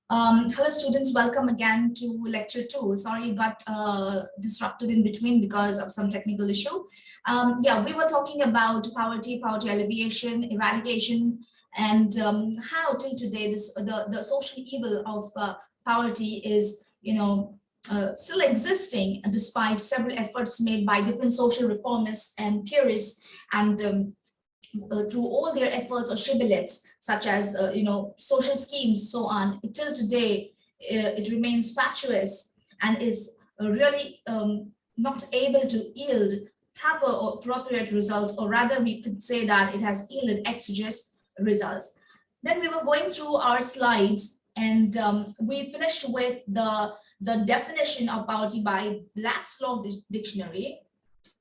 Hello students, welcome again to lecture 2. Sorry, it got disrupted in between because of some technical issue. Yeah, we were talking about poverty alleviation, eradication, and how till today the social evil of poverty is, still existing despite several efforts made by different social reformists and theorists, and through all their efforts or shibboleths, such as social schemes, so on. Till today, it remains fatuous and is really not able to yield proper or appropriate results, or rather, we could say that it has yielded exegesis results. Then we were going through our slides, and we finished with the definition of poverty by Black's Law Dictionary,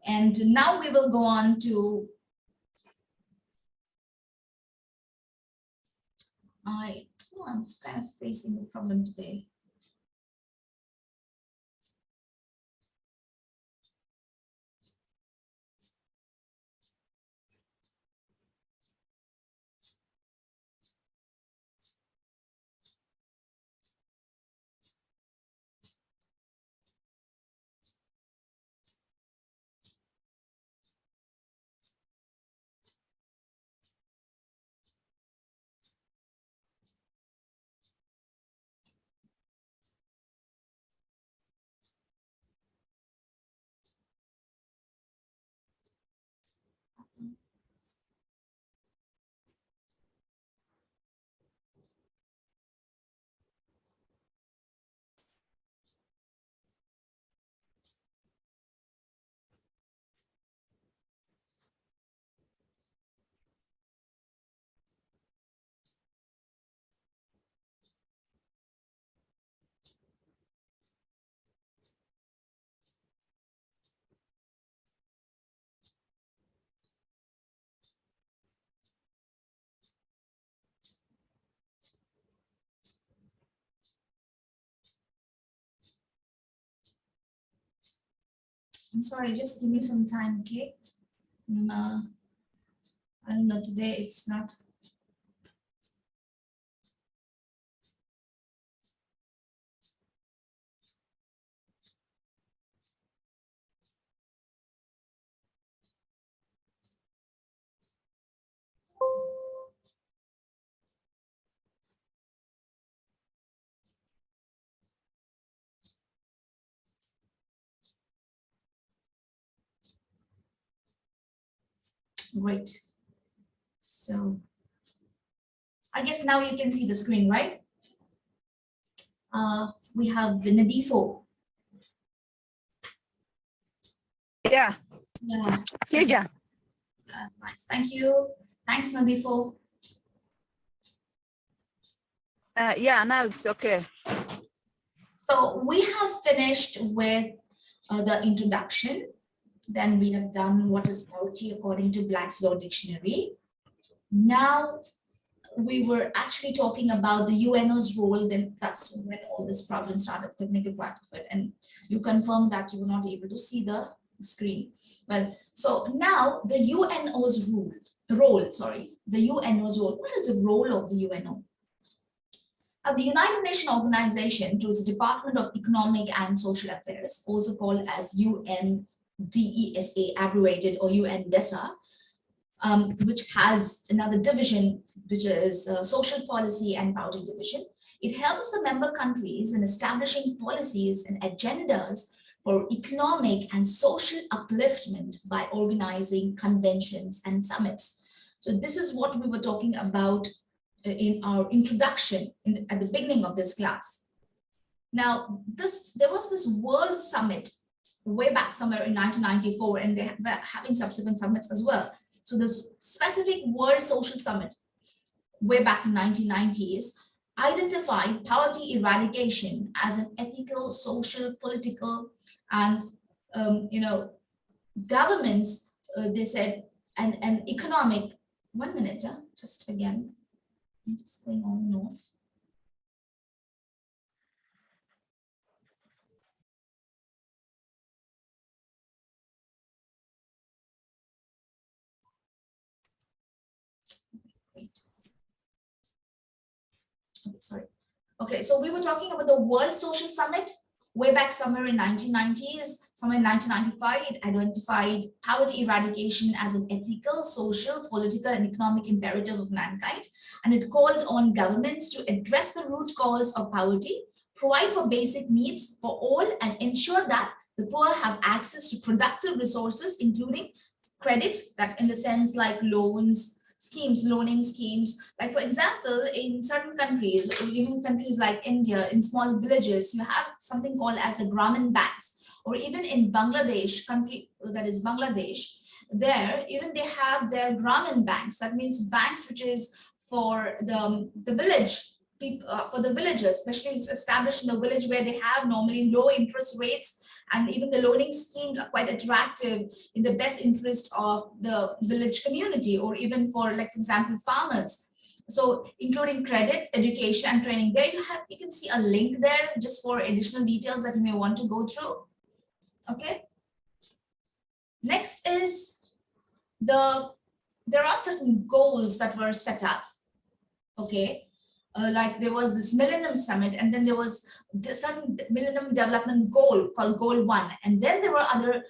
and now we will go on to I'm kind of facing a problem today. I'm sorry, just give me some time, okay? I don't know, today it's not. Great. So I guess now you can see the screen, right? We have Nadifo. Yeah. Yeah. Teja. Nice. Thank you. Thanks, Nadifo. Yeah, now it's okay. So we have finished with the introduction. Then we have done what is poverty according to Black's Law Dictionary. Now we were actually talking about the UNO's role. Then that's when all this problem started, the technical part of it. And you confirmed that you were not able to see the screen. Well, so now the UNO's role. The UNO's role. What is the role of the UNO? The United Nations Organization, through its Department of Economic and Social Affairs, also called as UNDESA, abbreviated, or UNDESA, which has another division, which is Social Policy and Poverty Division. It helps the member countries in establishing policies and agendas for economic and social upliftment by organizing conventions and summits. So this is what we were talking about in our introduction at the beginning of this class. Now, there was this World Summit way back somewhere in 1994, and they were having subsequent summits as well. So this specific World Social Summit way back in 1990s identified poverty eradication as an ethical, social, political, and governments, they said, and economic. 1 minute, just again. I'm just going on north. Great. Okay, sorry. Okay, so we were talking about the World Social Summit way back somewhere in 1990s, somewhere in 1995. It identified poverty eradication as an ethical, social, political, and economic imperative of mankind. And it called on governments to address the root cause of poverty, provide for basic needs for all, and ensure that the poor have access to productive resources, including credit, that in the sense like loans, schemes, loaning schemes. Like for example, in certain countries, or even countries like India, in small villages, you have something called as the Gramin banks, or even in Bangladesh, country that is Bangladesh, there even they have their Gramin banks. That means banks which is for the village people, for the villagers, especially it's established in the village where they have normally low interest rates, and even the loaning schemes are quite attractive in the best interest of the village community, or even for, like for example, farmers. So including credit, education, and training. There you can see a link there just for additional details that you may want to go through. Okay. Next is there are certain goals that were set up. Okay. Like there was this Millennium Summit, and then there was the certain Millennium Development Goal called Goal 1. And then there were other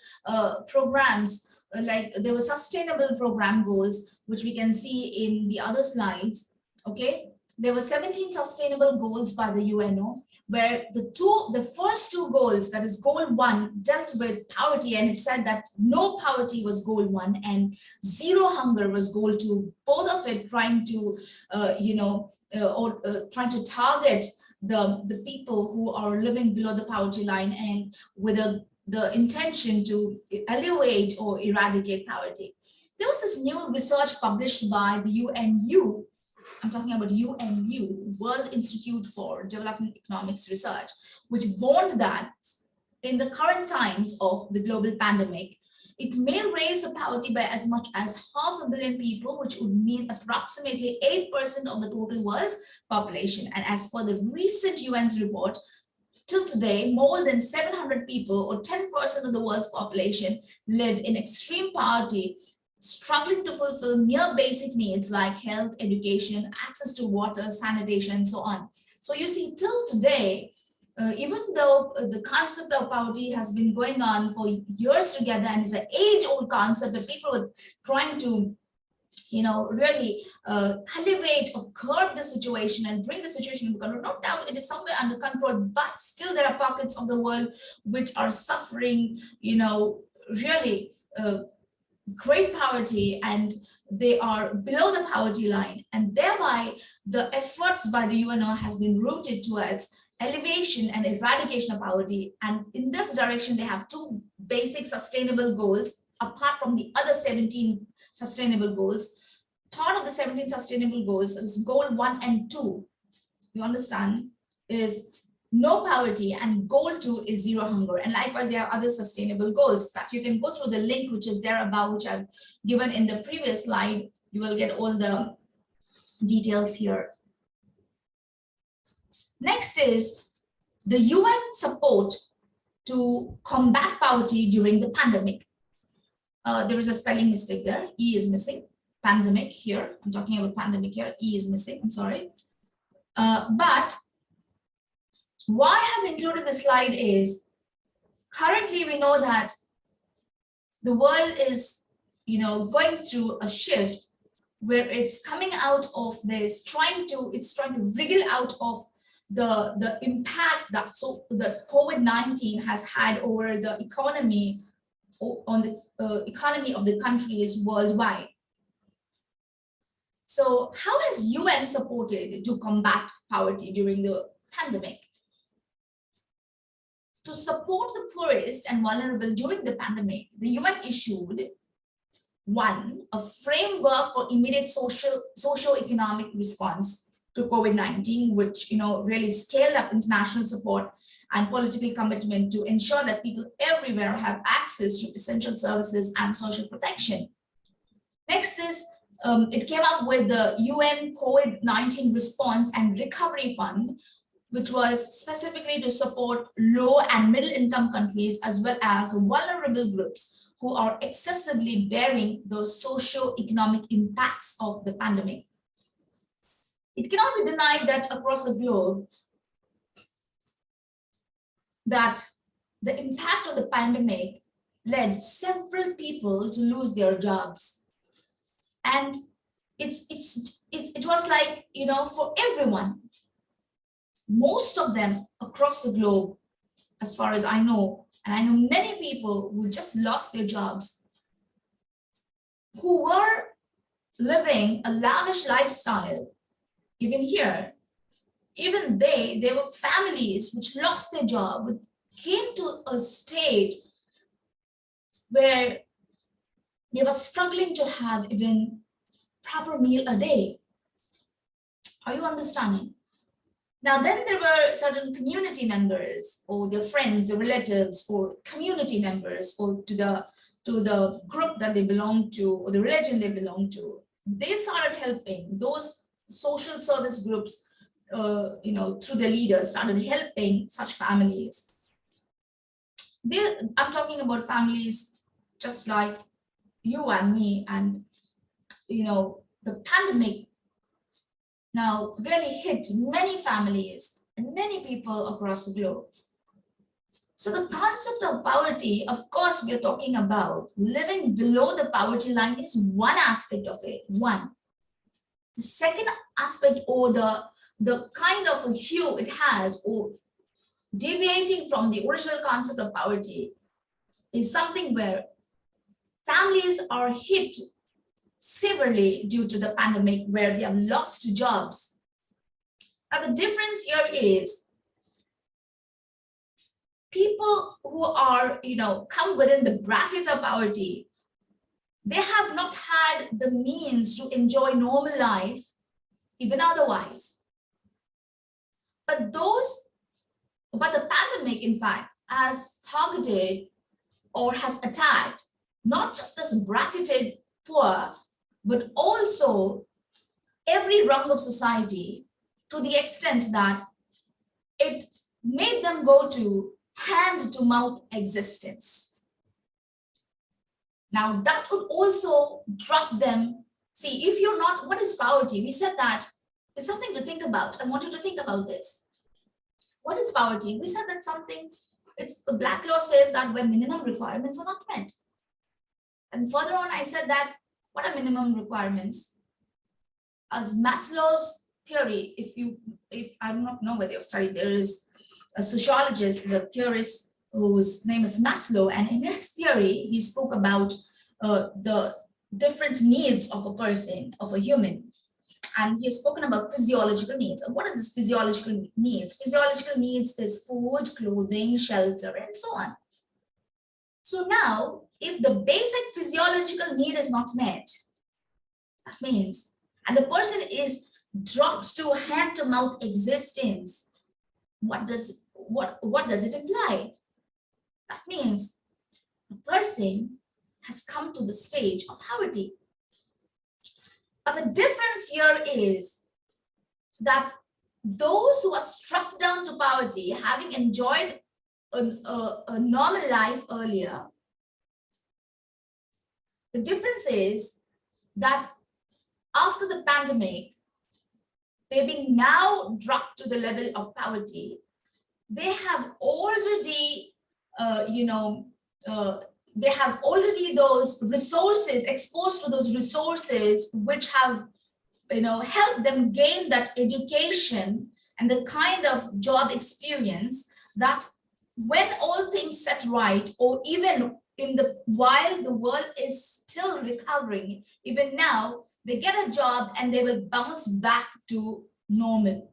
programs, like there were sustainable program goals, which we can see in the other slides. Okay, there were 17 sustainable goals by the UNO, where the first two goals, that is Goal 1, dealt with poverty, and it said that no poverty was Goal 1 and zero hunger was Goal 2. Both of it trying to trying to target the people who are living below the poverty line, and with the intention to alleviate or eradicate poverty. There was this new research published by the UNU. I'm talking about UNU, World Institute for Development Economics Research, which warned that in the current times of the global pandemic, it may raise the poverty by as much as 500 million people, which would mean approximately 8% of the total world's population. And as per the recent UN's report, till today, more than 700 people, or 10% of the world's population, live in extreme poverty, struggling to fulfill mere basic needs like health, education, access to water, sanitation, and so on. So you see, till today, even though the concept of poverty has been going on for years together and is an age-old concept that people are trying to, really elevate or curb the situation and bring the situation under control. No doubt it is somewhere under control, but still there are pockets of the world which are suffering, really great poverty, and they are below the poverty line, and thereby the efforts by the UNO has been rooted towards elevation and eradication of poverty. And in this direction, they have two basic sustainable goals apart from the other 17 sustainable goals. Part of the 17 sustainable goals is Goal 1 and 2, you understand, is no poverty, and Goal 2 is zero hunger. And likewise, there are other sustainable goals that you can go through the link which is there above, which I've given in the previous slide. You will get all the details here. Next is the UN support to combat poverty during the pandemic. There is a spelling mistake there. E is missing. Pandemic here. I'm talking about pandemic here. E is missing. I'm sorry. But why I have included this slide is currently we know that the world is, going through a shift where it's coming out of this, it's trying to wriggle out of the impact that COVID-19 has had over the economy, on the economy of the countries worldwide. So how has UN supported to combat poverty during the pandemic? To support the poorest and vulnerable during the pandemic, the UN issued a framework for immediate socio-economic response to COVID-19, which really scaled up international support and political commitment to ensure that people everywhere have access to essential services and social protection. Next is it came up with the UN COVID-19 Response and Recovery Fund, which was specifically to support low and middle income countries as well as vulnerable groups who are excessively bearing the socio-economic impacts of the pandemic. It cannot be denied that across the globe, that the impact of the pandemic led several people to lose their jobs. And it was like, for everyone, most of them across the globe, as far as I know, and I know many people who just lost their jobs, who were living a lavish lifestyle, even here, even they were families which lost their job, came to a state where they were struggling to have even proper meal a day. Are you understanding? Now, then there were certain community members or their friends, their relatives, or community members, or to the group that they belong to, or the religion they belong to. They started helping those social service groups, through the leaders, started helping such families. I'm talking about families just like you and me, and the pandemic now really hit many families and many people across the globe. So the concept of poverty, of course, we're talking about living below the poverty line, is one aspect of it. One. The second aspect, or the kind of a hue it has, or deviating from the original concept of poverty, is something where families are hit severely due to the pandemic, where they have lost jobs. Now, the difference here is people who are, come within the bracket of poverty, they have not had the means to enjoy normal life, even otherwise. But the pandemic, in fact, has targeted or has attacked not just this bracketed poor, but also every rung of society, to the extent that it made them go to hand-to-mouth existence. Now, that would also drop them. See, if you're not, what is poverty? We said that it's something to think about. I want you to think about this. What is poverty? We said that Black law says that when minimum requirements are not met. And further on, I said that what are minimum requirements? As Maslow's theory, if I do not know whether you've studied, there is a sociologist, the theorist whose name is Maslow, and in his theory, he spoke about the different needs of a person, of a human. And he has spoken about physiological needs. And what is this physiological needs? Physiological needs is food, clothing, shelter, and so on. So now, if the basic physiological need is not met, that means, and the person drops to hand-to-mouth existence, what does it imply? That means the person has come to the stage of poverty. But the difference here is that those who are struck down to poverty, having enjoyed a normal life earlier, the difference is that after the pandemic, they've been now dropped to the level of poverty. They have already, they have already those resources, exposed to those resources, which have, helped them gain that education and the kind of job experience that when all things set right, or even while the world is still recovering, even now, they get a job and they will bounce back to normal.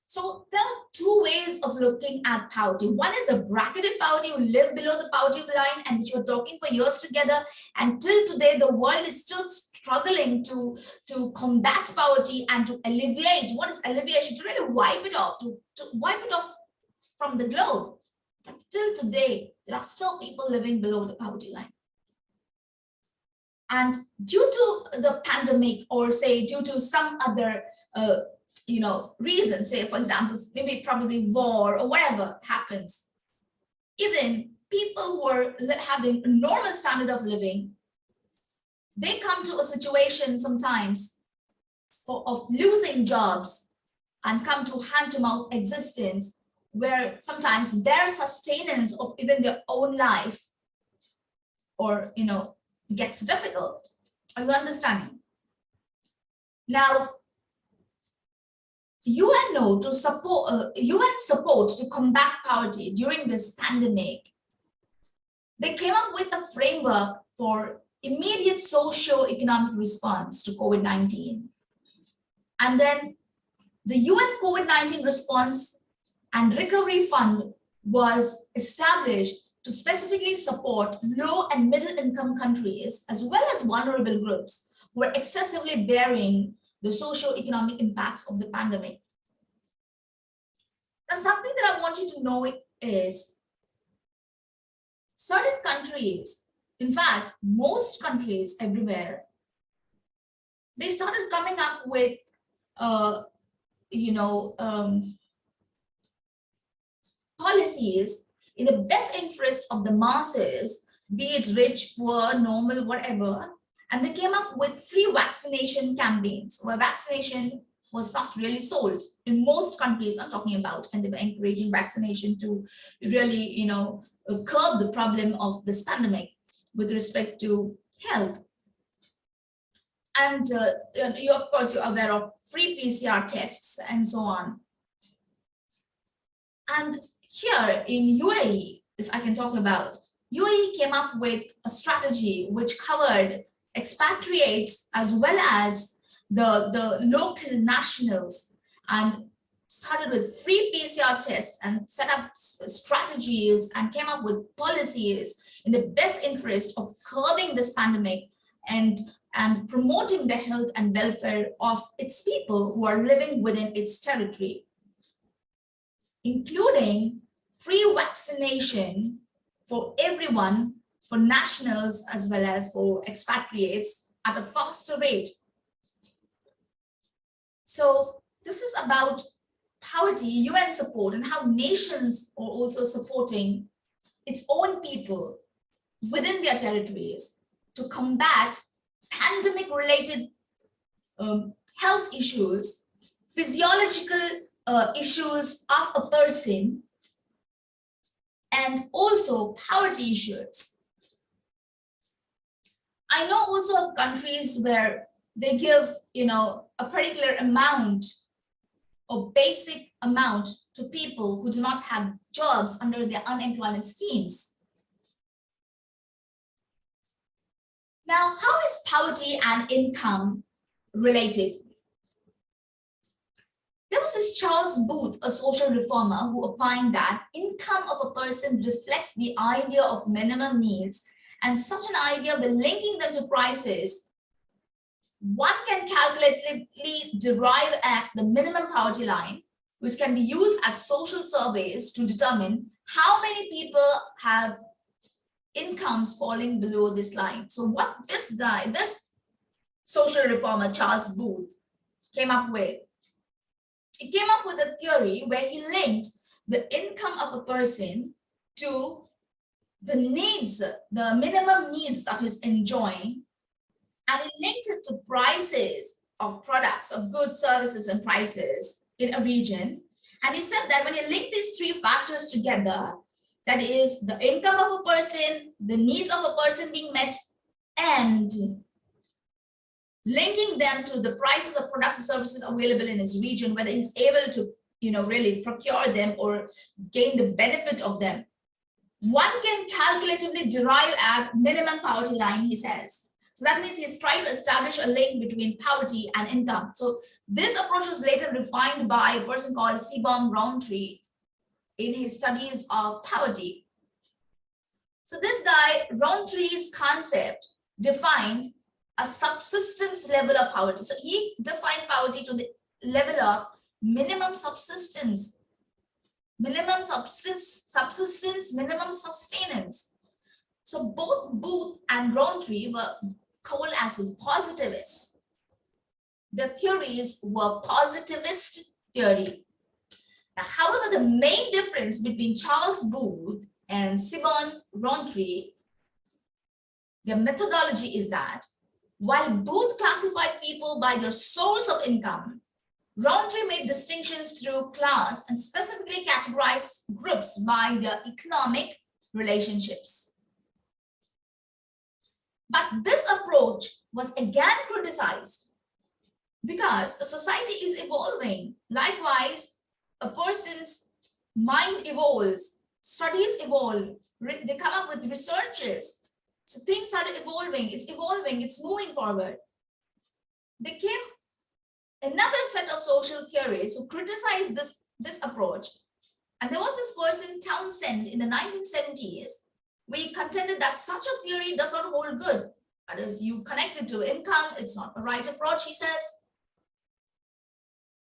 So there are two ways of looking at poverty. One is a bracketed poverty, who live below the poverty line and which you're talking for years together. And till today, the world is still struggling to combat poverty and to alleviate. What is alleviation? To really wipe it off, to wipe it off from the globe. But till today, there are still people living below the poverty line. And due to the pandemic, or say due to some other reason, say for example, maybe probably war or whatever happens, even people who are having a normal standard of living, they come to a situation sometimes of losing jobs and come to hand-to-mouth existence, where sometimes their sustenance of even their own life or, gets difficult. Are you understanding? Now, UN support to combat poverty during this pandemic, they came up with a framework for immediate socio-economic response to COVID-19. And then the UN COVID-19 response and recovery fund was established to specifically support low and middle income countries as well as vulnerable groups who are excessively bearing the socio-economic impacts of the pandemic. Now, something that I want you to know is certain countries, in fact, most countries everywhere, they started coming up with, policies in the best interest of the masses, be it rich, poor, normal, whatever. And they came up with free vaccination campaigns where vaccination was not really sold in most countries I'm talking about, and they were encouraging vaccination to really, curb the problem of this pandemic with respect to health. And of course, you're aware of free PCR tests and so on. And here in UAE, if I can talk about, UAE came up with a strategy which covered expatriates as well as the local nationals, and started with free PCR tests and set up strategies and came up with policies in the best interest of curbing this pandemic and promoting the health and welfare of its people who are living within its territory, including free vaccination for everyone, for nationals as well as for expatriates at a faster rate. So this is about poverty, UN support, and how nations are also supporting its own people within their territories to combat pandemic-related health issues, physiological issues of a person, and also poverty issues. I know also of countries where they give, a particular amount or basic amount to people who do not have jobs under their unemployment schemes. Now, how is poverty and income related? There was this Charles Booth, a social reformer, who opined that income of a person reflects the idea of minimum needs, and such an idea, by linking them to prices, one can calculatively derive at the minimum poverty line, which can be used as social surveys to determine how many people have incomes falling below this line. So what this social reformer, Charles Booth, came up with, he came up with a theory where he linked the income of a person to the needs, the minimum needs that is enjoying, and he linked it to prices of products, of goods, services, and prices in a region. And he said that when you link these three factors together, that is the income of a person, the needs of a person being met, and linking them to the prices of products and services available in his region, whether he's able to, really procure them or gain the benefit of them, one can calculatively derive at minimum poverty line, he says. So that means he's trying to establish a link between poverty and income. So this approach was later refined by a person called Sebom Rowntree in his studies of poverty. So this guy, Rowntree's concept, defined a subsistence level of poverty. So he defined poverty to the level of minimum subsistence, minimum sustenance. So both Booth and Rowntree were called as positivists. The theories were positivist theory. Now, however, the main difference between Charles Booth and Sebom Rowntree, their methodology is that while Booth classified people by their source of income, Roundtree made distinctions through class and specifically categorized groups by their economic relationships. But this approach was again criticized because the society is evolving. Likewise, a person's mind evolves, studies evolve, they come up with researches. So things are evolving, it's moving forward. There came another set of social theories who criticized this approach. And there was this person, Townsend, in the 1970s. We contended that such a theory does not hold good. That is, you connect it to income, it's not the right approach, he says.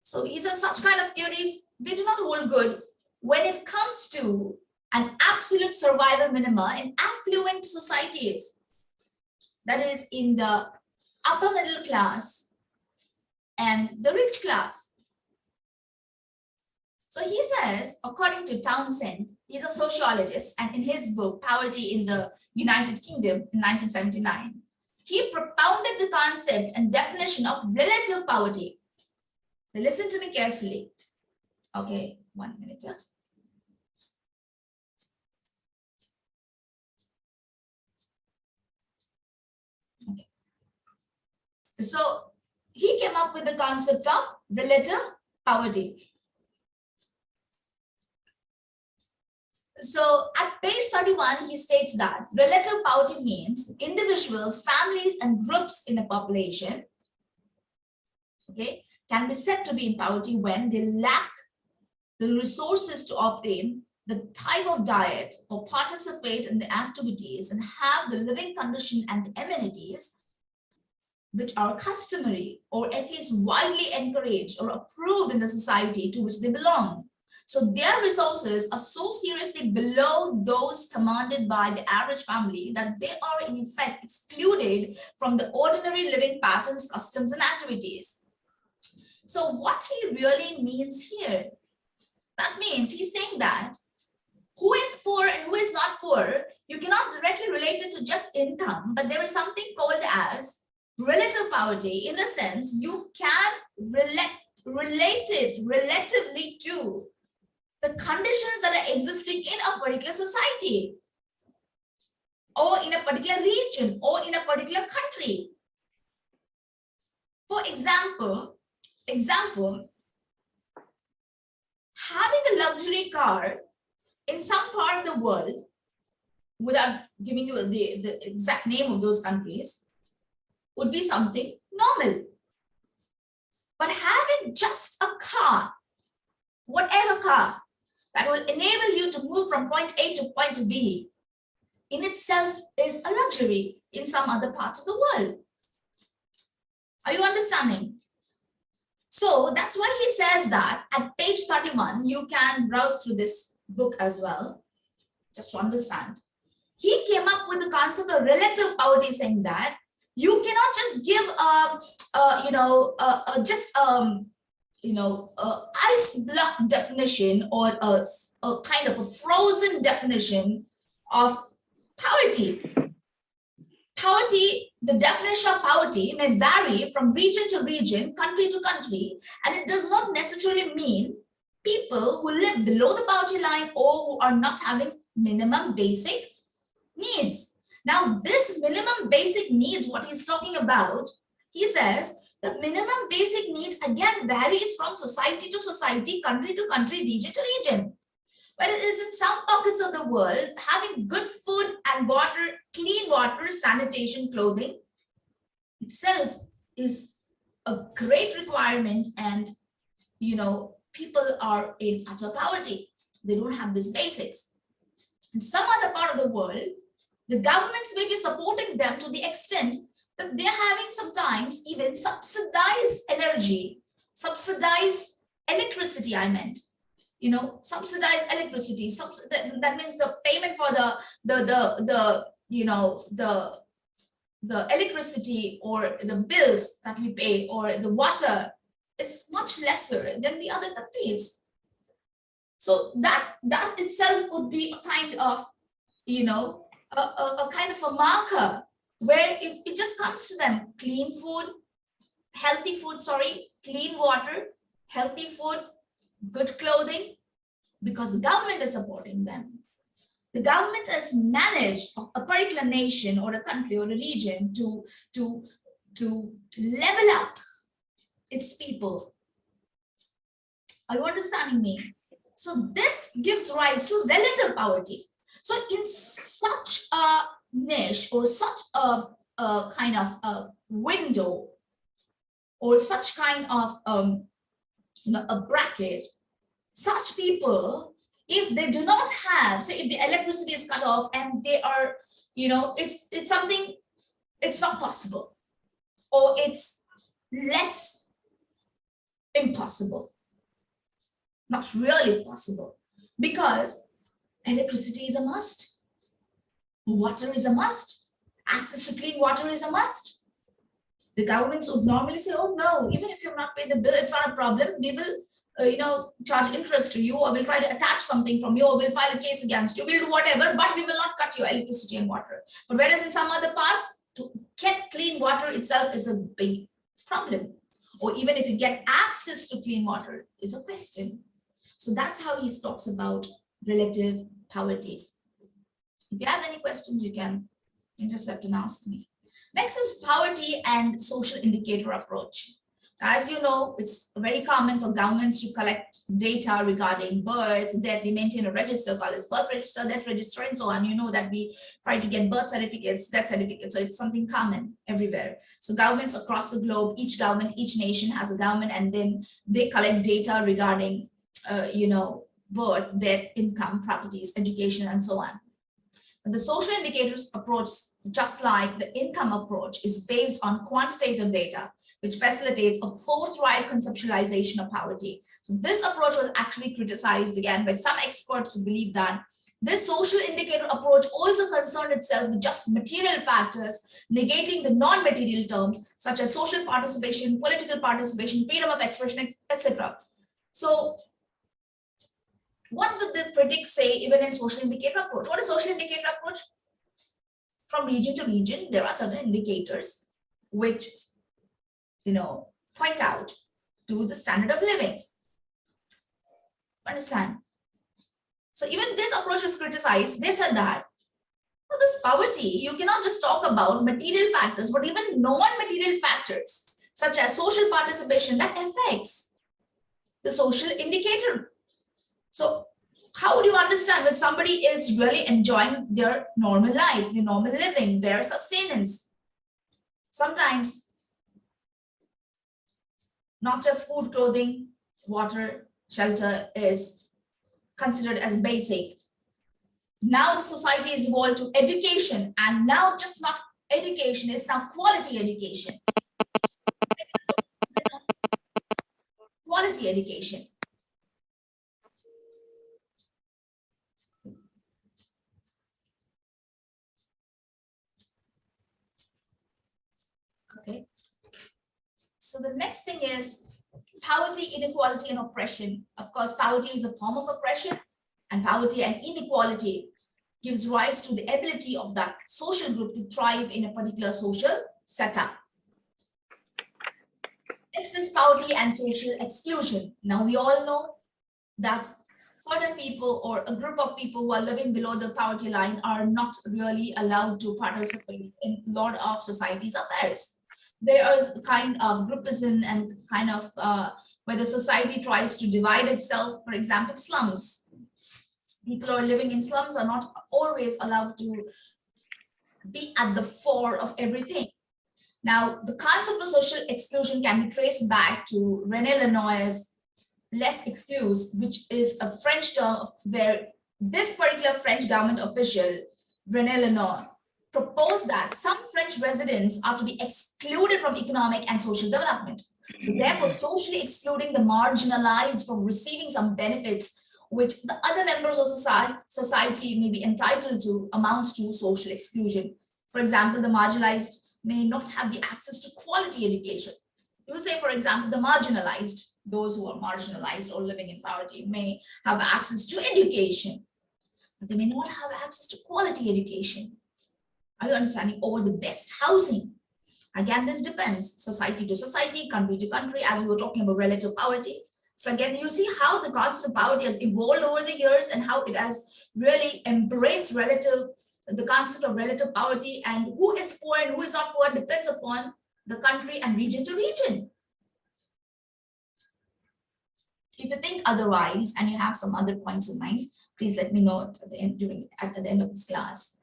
So he says such kind of theories, they do not hold good when it comes to an absolute survival minima in affluent societies. That is, in the upper middle class and the rich class. So he says, according to Townsend, he's a sociologist, and in his book, Poverty in the United Kingdom in 1979, he propounded the concept and definition of relative poverty. So listen to me carefully. Okay, 1 minute. Okay. So he came up with the concept of relative poverty. So at page 31, he states that relative poverty means individuals, families, and groups in a population, okay, can be said to be in poverty when they lack the resources to obtain the type of diet or participate in the activities and have the living condition and the amenities which are customary or at least widely encouraged or approved in the society to which they belong. So their resources are so seriously below those commanded by the average family that they are in effect excluded from the ordinary living patterns, customs, and activities. So what he really means here, that means he's saying that who is poor and who is not poor, you cannot directly relate it to just income, but there is something called as relative poverty, in the sense you can relate it relatively to the conditions that are existing in a particular society or in a particular region or in a particular country. For example, having a luxury car in some part of the world, without giving you the exact name of those countries, would be something normal. But having just a car, whatever car, that will enable you to move from point A to point B, in itself is a luxury in some other parts of the world. Are you understanding? So that's why he says that at page 31, you can browse through this book as well, just to understand. He came up with the concept of relative poverty, saying that you cannot just give ice block definition or a kind of a frozen definition of poverty. Poverty, the definition of poverty may vary from region to region, country to country, and it does not necessarily mean people who live below the poverty line or who are not having minimum basic needs. Now, this minimum basic needs, what he's talking about, he says the minimum basic needs again varies from society to society, country to country, region to region. But it is in some pockets of the world, having good food and water, clean water, sanitation, clothing itself is a great requirement, and people are in utter poverty. They don't have these basics. In some other part of the world, the governments may be supporting them to the extent that they're having sometimes even subsidized energy, subsidized electricity, subsidized electricity. That means the payment for the electricity or the bills that we pay or the water is much lesser than the other countries. So that itself would be a kind of, a kind of a marker where it just comes to them: clean food, clean water, healthy food, good clothing, because the government is supporting them. The government has managed a particular nation or a country or a region to level up its people. Are you understanding me? So this gives rise to relative poverty. So in such a niche or such a kind of a window or such kind of a bracket, such people, if they do not have, say if the electricity is cut off and they are, it's something, it's not possible, or it's less impossible, not really possible, because electricity is a must, water is a must, access to clean water is a must. The governments would normally say, oh no, even if you've not paid the bill, it's not a problem. We will, charge interest to you, or we'll try to attach something from you, or we'll file a case against you. We'll do whatever, but we will not cut your electricity and water. But whereas in some other parts, to get clean water itself is a big problem. Or even if you get access to clean water is a question. So that's how he talks about relative poverty. If you have any questions, you can intercept and ask me. Next is poverty and social indicator approach. As you know, it's very common for governments to collect data regarding birth, death. They maintain a register called as birth register, death register, and so on. You know that we try to get birth certificates, death certificates. So it's something common everywhere. So governments across the globe, each government, each nation has a government, and then they collect data regarding, birth, death, income, properties, education, and so on. The social indicators approach, just like the income approach, is based on quantitative data, which facilitates a forthright conceptualization of poverty. So this approach was actually criticized again by some experts who believe that this social indicator approach also concerned itself with just material factors, negating the non-material terms such as social participation, political participation, freedom of expression, etc. So what did the critics say even in social indicator approach? What is social indicator approach? From region to region, there are certain indicators which, point out to the standard of living. Understand? So even this approach was criticized. They said that for this poverty, you cannot just talk about material factors, but even non-material factors, such as social participation, that affects the social indicator. So how would you understand when somebody is really enjoying their normal life, their normal living, their sustenance? Sometimes not just food, clothing, water, shelter is considered as basic. Now the society is evolved to education, and now just not education, it's now quality education. Quality education. Okay. So the next thing is poverty, inequality, and oppression. Of course, poverty is a form of oppression, and poverty and inequality gives rise to the ability of that social group to thrive in a particular social setup. Next is poverty and social exclusion. Now we all know that certain people or a group of people who are living below the poverty line are not really allowed to participate in a lot of society's affairs. There is a kind of groupism and kind of where the society tries to divide itself. For example, slums. People who are living in slums are not always allowed to be at the fore of everything. Now, the concept of social exclusion can be traced back to René Lenoir's Les Exclus, which is a French term where this particular French government official, René Lenoir, proposed that some French residents are to be excluded from economic and social development. So therefore, socially excluding the marginalized from receiving some benefits which the other members of society may be entitled to amounts to social exclusion. For example, the marginalized may not have the access to quality education. You would say, for example, the marginalized, those who are marginalized or living in poverty, may have access to education, but they may not have access to quality education. Are you understanding? Or the best housing. Again, this depends society to society, country to country, as we were talking about relative poverty. So again, you see how the concept of poverty has evolved over the years and how it has really embraced the concept of relative poverty, and who is poor and who is not poor depends upon the country and region to region. If you think otherwise and you have some other points in mind, please let me know at the end of this class.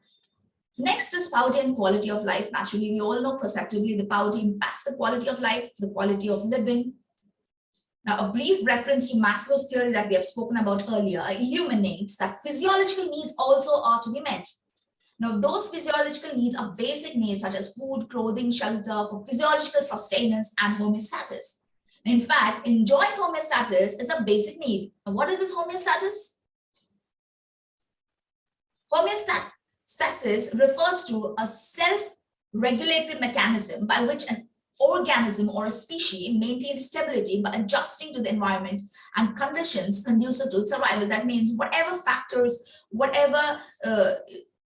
Next is poverty and quality of life. Naturally, we all know perceptibly the poverty impacts the quality of life, the quality of living. Now, a brief reference to Maslow's theory that we have spoken about earlier illuminates that physiological needs also are to be met. Now, those physiological needs are basic needs such as food, clothing, shelter for physiological sustenance and homeostasis. In fact, enjoying homeostasis is a basic need. Now, what is this homeostasis? Homeostasis refers to a self-regulatory mechanism by which an organism or a species maintains stability by adjusting to the environment and conditions conducive to its survival. That means whatever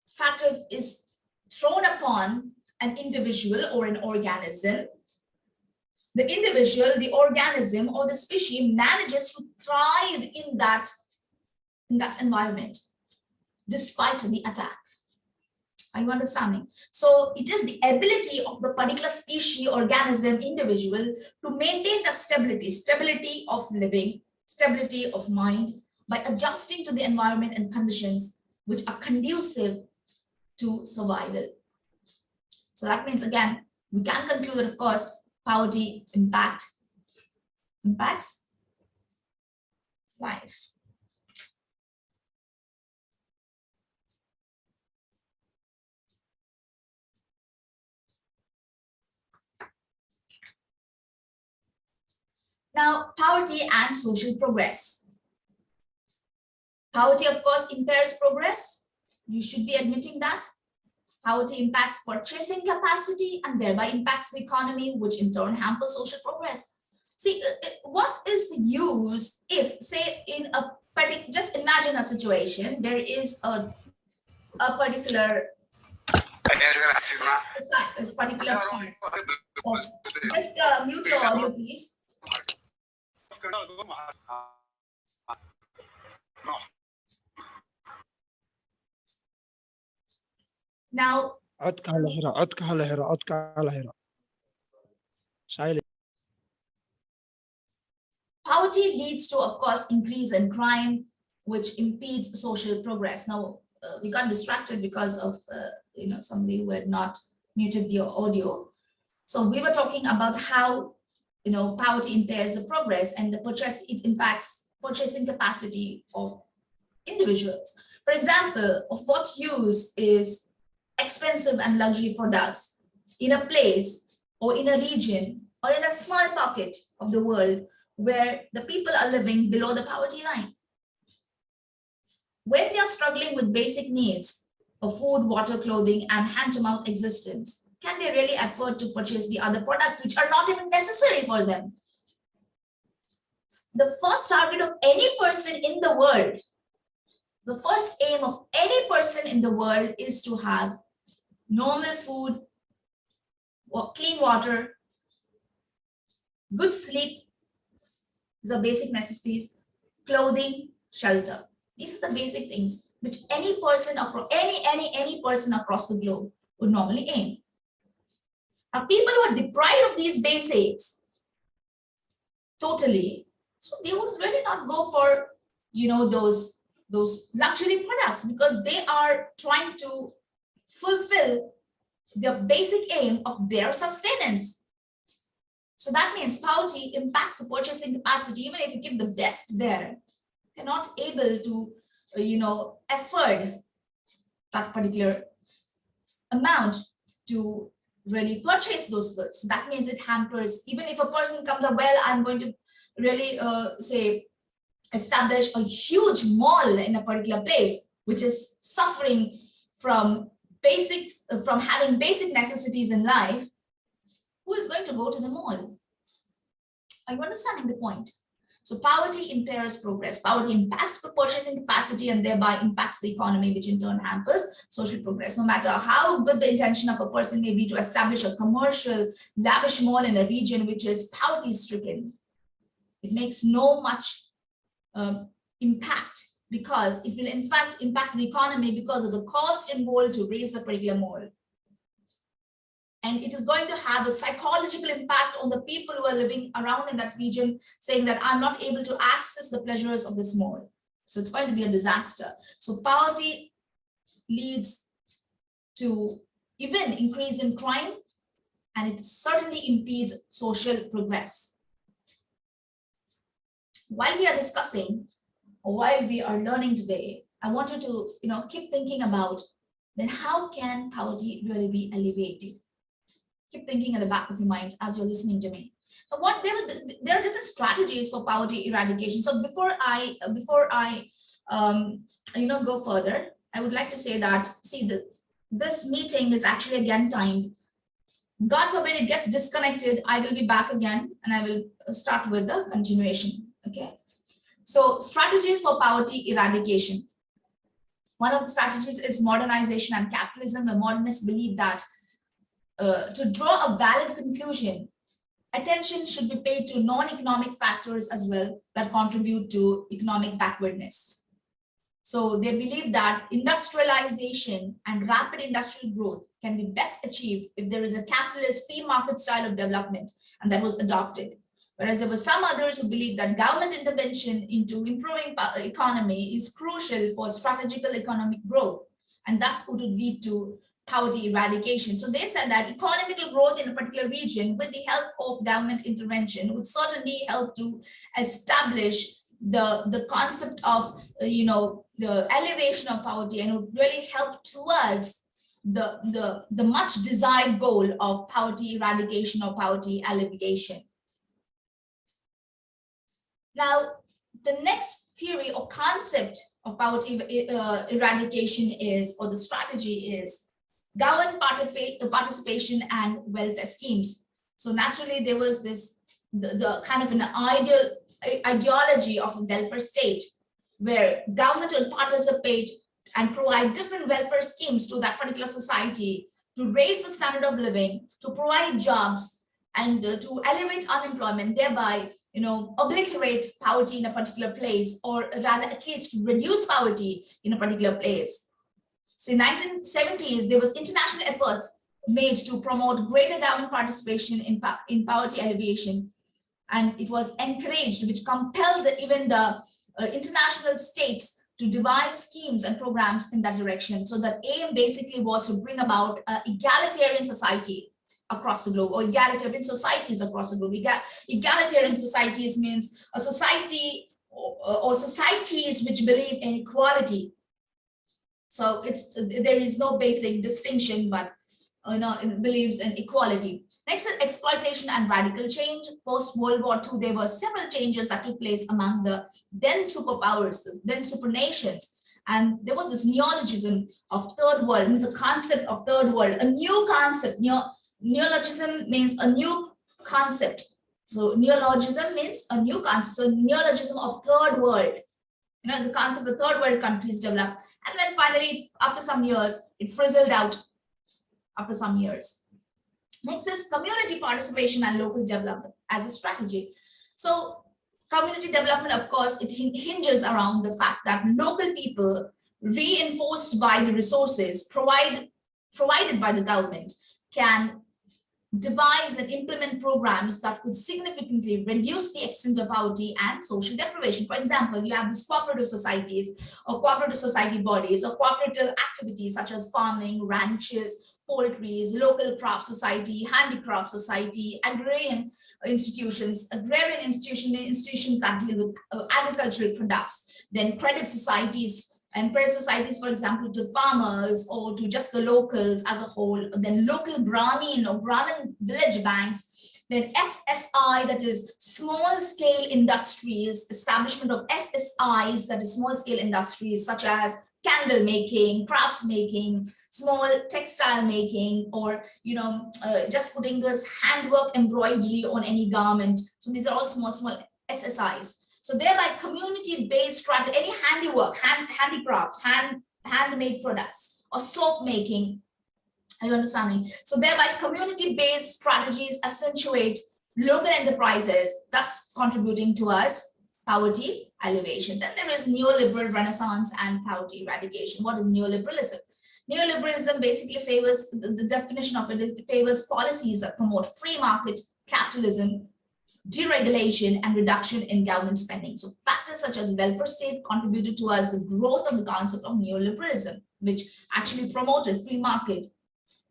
factors is thrown upon an individual or an organism, the individual, the organism, or the species manages to thrive in that environment despite the attack. Are you understanding? So it is the ability of the particular species, organism, individual to maintain that stability of living, stability of mind by adjusting to the environment and conditions which are conducive to survival. So that means, again, we can conclude that, of course, poverty impacts life. Now, poverty and social progress. Poverty, of course, impairs progress. You should be admitting that. Poverty impacts purchasing capacity and thereby impacts the economy, which in turn hampers social progress. See, what is the use if, say, in a particular, just imagine a situation, there is a particular part of, just mute your audio, please. Now, poverty leads to, of course, increase in crime, which impedes social progress. Now, we got distracted because of somebody who had not muted their audio. So we were talking about how poverty impairs the progress and it impacts purchasing capacity of individuals. For example, of what use is expensive and luxury products in a place or in a region or in a small pocket of the world where the people are living below the poverty line? When they are struggling with basic needs of food, water, clothing, and hand-to-mouth existence, can they really afford to purchase the other products which are not even necessary for them? The first target of any person in the world, the first aim of any person in the world is to have normal food, clean water, good sleep. These are basic necessities, clothing, shelter. These are the basic things which any person across any person across the globe would normally aim. Now, people who are deprived of these basics totally, so they would really not go for those luxury products because they are trying to fulfill the basic aim of their sustenance. So that means poverty impacts the purchasing capacity. Even if you give the best there, they're not able to afford that particular amount to really purchase those goods. That means it hampers, even if a person comes up, well, I'm going to really establish a huge mall in a particular place, which is suffering from having basic necessities in life. Who is going to go to the mall? Are you understanding the point? So poverty impairs progress. Poverty impacts purchasing capacity and thereby impacts the economy, which in turn hampers social progress. No matter how good the intention of a person may be to establish a commercial, lavish mall in a region which is poverty-stricken, It makes no much impact, because it will in fact impact the economy because of the cost involved to raise a particular mall. And it is going to have a psychological impact on the people who are living around in that region, saying that I'm not able to access the pleasures of this mall. So it's going to be a disaster. So poverty leads to even increase in crime, and it certainly impedes social progress. While we are discussing, or while we are learning today, I want you to keep thinking about then how can poverty really be alleviated? Keep thinking at the back of your mind as you're listening to me. But there are different strategies for poverty eradication. So before I go further, I would like to say that this meeting is actually again timed. God forbid it gets disconnected. I will be back again and I will start with the continuation. Okay. So strategies for poverty eradication. One of the strategies is modernization and capitalism, where modernists believe that to draw a valid conclusion, attention should be paid to non-economic factors as well that contribute to economic backwardness. So they believe that industrialization and rapid industrial growth can be best achieved if there is a capitalist free market style of development, and that was adopted. Whereas there were some others who believe that government intervention into improving economy is crucial for strategical economic growth, and thus would lead to poverty eradication. So they said that economical growth in a particular region with the help of government intervention would certainly help to establish the concept of the elevation of poverty, and would really help towards the much desired goal of poverty eradication or poverty alleviation. Now, the next theory or concept of poverty eradication is, or the strategy is, government participation and welfare schemes. So naturally, there was the kind of an ideology of a welfare state, where government will participate and provide different welfare schemes to that particular society to raise the standard of living, to provide jobs, and to elevate unemployment, thereby obliterate poverty in a particular place, or rather at least reduce poverty in a particular place. So in 1970s, there was international efforts made to promote greater government participation in poverty alleviation, and it was encouraged, which compelled even the international states to devise schemes and programs in that direction. So the aim basically was to bring about egalitarian society across the globe, or egalitarian societies across the globe. Egalitarian societies means a society or societies which believe in equality. So there is no basic distinction, but it believes in equality. Next is exploitation and radical change. Post World War II, there were several changes that took place among the then superpowers, the then supernations. And there was this neologism of third world, means the concept of third world, a new concept. Neologism means a new concept. So neologism means a new concept. So neologism of third world. The concept of third world countries developed. And then finally, after some years, it frizzled out after some years. Next is community participation and local development as a strategy. So community development, of course, it hinges around the fact that local people, reinforced by the resources provided by the government, can devise and implement programs that could significantly reduce the extent of poverty and social deprivation. For example, you have these cooperative societies or cooperative society bodies or cooperative activities such as farming, ranches, poultries, local craft society, handicraft society, agrarian institutions that deal with agricultural products, then credit societies, for example, to farmers or to just the locals as a whole, then local Brahmin or Brahmin village banks, then SSI, that is small scale industries, establishment of SSIs, that is small scale industries such as candle making, crafts making, small textile making, or just putting this handwork embroidery on any garment. So these are all small SSIs. So thereby community-based strategy, any handiwork, handicraft, handmade products, or soap making, are you understanding? So thereby community-based strategies accentuate local enterprises, thus contributing towards poverty alleviation. Then there is neoliberal renaissance and poverty eradication. What is neoliberalism? Neoliberalism basically favors, the definition of it is, it favors policies that promote free market capitalism, deregulation, and reduction in government spending. So factors such as welfare state contributed towards the growth of the concept of neoliberalism, which actually promoted free market,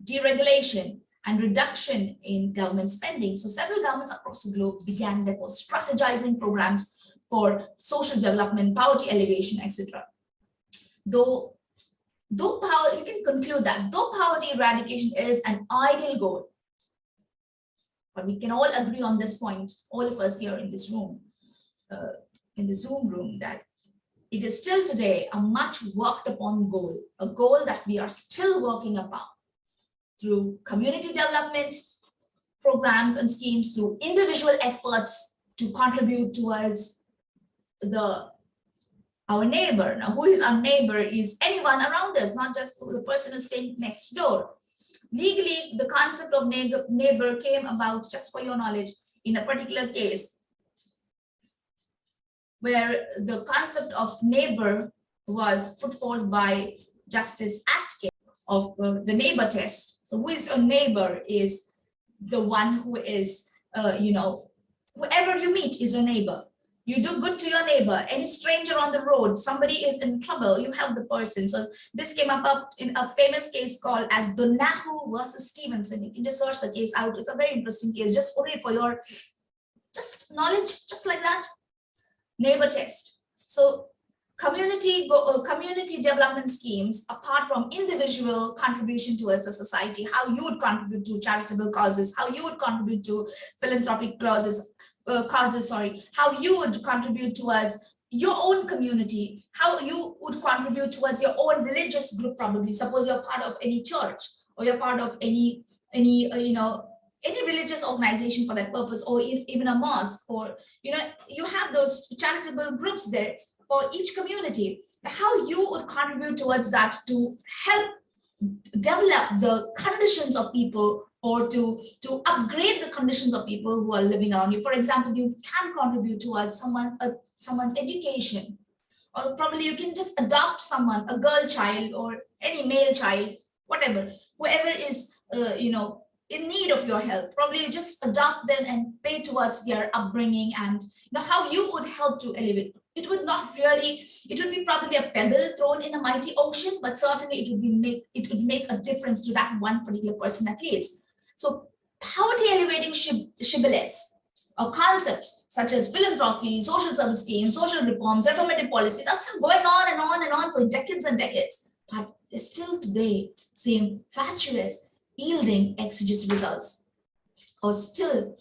deregulation, and reduction in government spending. So several governments across the globe began therefore strategizing programs for social development, poverty alleviation, etc. Though power, you can conclude that though poverty eradication is an ideal goal, but we can all agree on this point, all of us here in this room, in the Zoom room, that it is still today a much worked upon goal, a goal that we are still working upon through community development programs and schemes, through individual efforts to contribute towards our neighbor. Now, who is our neighbor is anyone around us, not just the person who's staying next door. Legally, the concept of neighbor came about, just for your knowledge, in a particular case where the concept of neighbor was put forth by Justice Atkins of the neighbor test. So who is your neighbor is the one who is, whoever you meet is your neighbor. You do good to your neighbor. Any stranger on the road, somebody is in trouble, you help the person. So this came up in a famous case called as Donahu versus Stevenson. You can just search the case out. It's a very interesting case, just only for your just knowledge, just like that. Neighbor test. So community development schemes, apart from individual contribution towards a society, how you would contribute to charitable causes, how you would contribute to philanthropic causes, how you would contribute towards your own community, how you would contribute towards your own religious group. Probably suppose you're part of any church, or you're part of any religious organization for that purpose, or even a mosque, or you have those charitable groups there for each community. How you would contribute towards that to help develop the conditions of people, or to upgrade the conditions of people who are living around you. For example, you can contribute towards someone's education, or probably you can just adopt someone, a girl child or any male child, whatever, whoever is in need of your help. Probably you just adopt them and pay towards their upbringing, and how you would help to elevate. It would be probably a pebble thrown in a mighty ocean, but certainly it would make a difference to that one particular person at least. So poverty elevating shibboleths or concepts such as philanthropy, social service schemes, social reforms, reformative policies are still going on and on and on for decades and decades, but they still today seem fatuous, yielding exegesis results, or still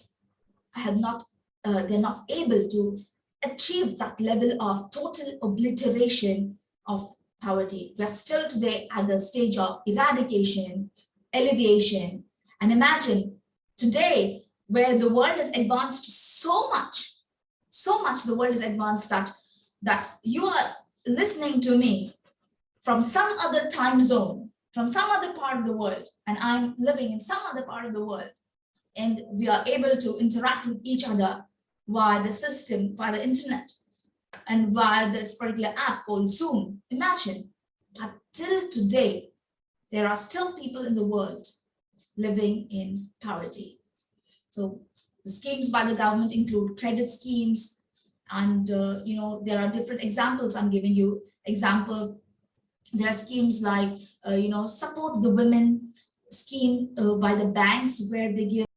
they're not able to achieve that level of total obliteration of poverty. We are still today at the stage of eradication, alleviation, and imagine today where the world has advanced so much the world is advanced that you are listening to me from some other time zone, from some other part of the world, and I'm living in some other part of the world, and we are able to interact with each other via the system, via the internet, and via this particular app called Zoom. Imagine, but till today, there are still people in the world living in poverty. So the schemes by the government include credit schemes, and there are different examples I'm giving you. Example, there are schemes like support the women scheme by the banks, where they give